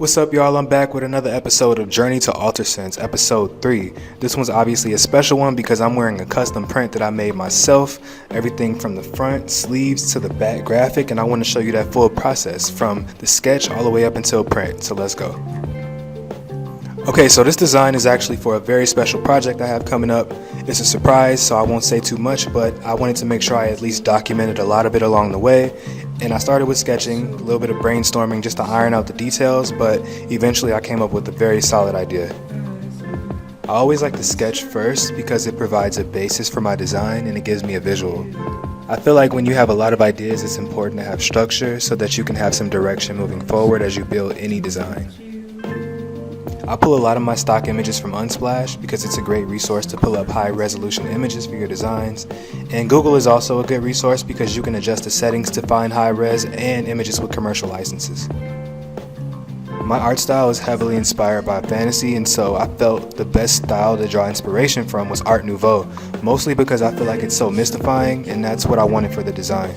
What's up, y'all? I'm back with another episode of Journey to AlterSense, episode 3. This one's obviously a special one because I'm wearing a custom print that I made myself. Everything from the front, sleeves, to the back graphic, and I want to show you that full process from the sketch all the way up until print, so let's go. Okay, so this design is actually for a very special project I have coming up. It's a surprise, so I won't say too much, but I wanted to make sure I at least documented a lot of it along the way. And I started with sketching, a little bit of brainstorming just to iron out the details, but eventually I came up with a very solid idea. I always like to sketch first because it provides a basis for my design and it gives me a visual. I feel like when you have a lot of ideas, it's important to have structure so that you can have some direction moving forward as you build any design. I pull a lot of my stock images from Unsplash because it's a great resource to pull up high resolution images for your designs, and Google is also a good resource because you can adjust the settings to find high res and images with commercial licenses. My art style is heavily inspired by fantasy, and so I felt the best style to draw inspiration from was Art Nouveau, mostly because I feel like it's so mystifying and that's what I wanted for the design.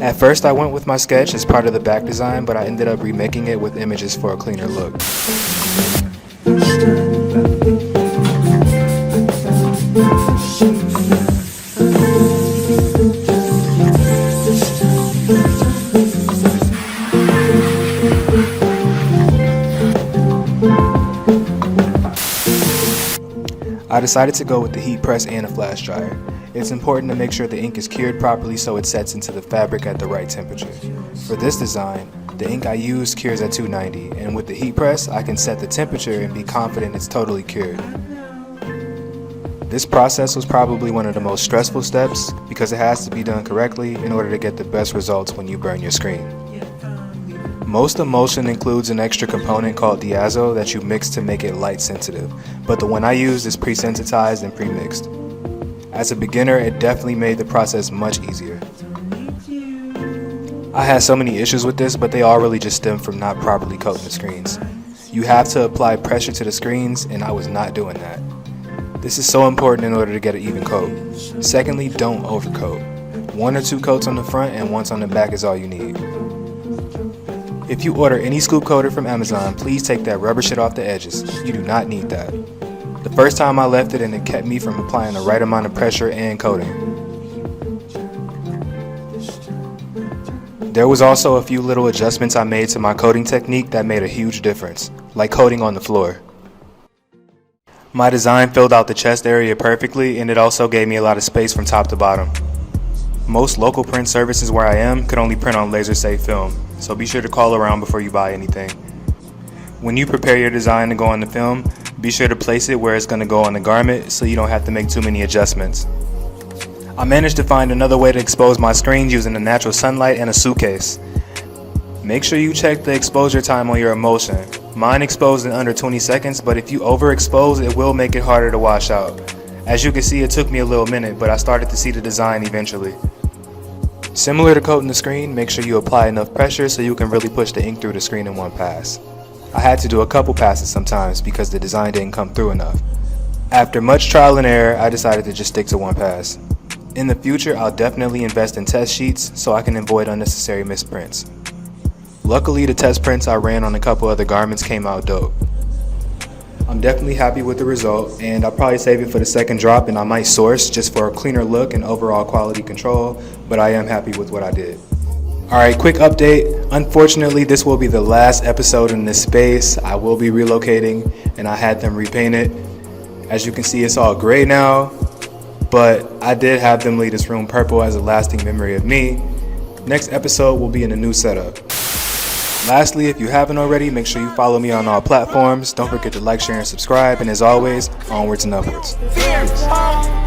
At first I went with my sketch as part of the back design, but I ended up remaking it with images for a cleaner look. I decided to go with the heat press and a flash dryer. It's important to make sure the ink is cured properly so it sets into the fabric at the right temperature. For this design, the ink I use cures at 290, and with the heat press, I can set the temperature and be confident it's totally cured. This process was probably one of the most stressful steps because it has to be done correctly in order to get the best results when you burn your screen. Most emulsion includes an extra component called diazo that you mix to make it light sensitive, but the one I used is pre-sensitized and pre-mixed. As a beginner, it definitely made the process much easier. I had so many issues with this, but they all really just stem from not properly coating the screens. You have to apply pressure to the screens, and I was not doing that. This is so important in order to get an even coat. Secondly, don't overcoat. 1 or 2 coats on the front and once on the back is all you need. If you order any scoop coater from Amazon, please take that rubber shit off the edges. You do not need that. The first time I left it and it kept me from applying the right amount of pressure and coating. There was also a few little adjustments I made to my coating technique that made a huge difference, like coating on the floor. My design filled out the chest area perfectly, and it also gave me a lot of space from top to bottom. Most local print services where I am could only print on laser safe film, so be sure to call around before you buy anything. When you prepare your design to go on the film, be sure to place it where it's going to go on the garment so you don't have to make too many adjustments. I managed to find another way to expose my screens using the natural sunlight and a suitcase. Make sure you check the exposure time on your emulsion. Mine exposed in under 20 seconds, but if you overexpose, it will make it harder to wash out. As you can see, it took me a little minute, but I started to see the design eventually. Similar to coating the screen, make sure you apply enough pressure so you can really push the ink through the screen in one pass. I had to do a couple passes sometimes because the design didn't come through enough. After much trial and error, I decided to just stick to one pass. In the future, I'll definitely invest in test sheets so I can avoid unnecessary misprints. Luckily, the test prints I ran on a couple other garments came out dope. I'm definitely happy with the result, and I'll probably save it for the second drop, and I might source just for a cleaner look and overall quality control, but I am happy with what I did. Alright, quick update. Unfortunately, this will be the last episode in this space. I will be relocating, and I had them repaint it. As you can see, it's all gray now, but I did have them leave this room purple as a lasting memory of me. Next episode will be in a new setup. Lastly, if you haven't already, make sure you follow me on all platforms. Don't forget to like, share, and subscribe, and as always, onwards and upwards. Peace.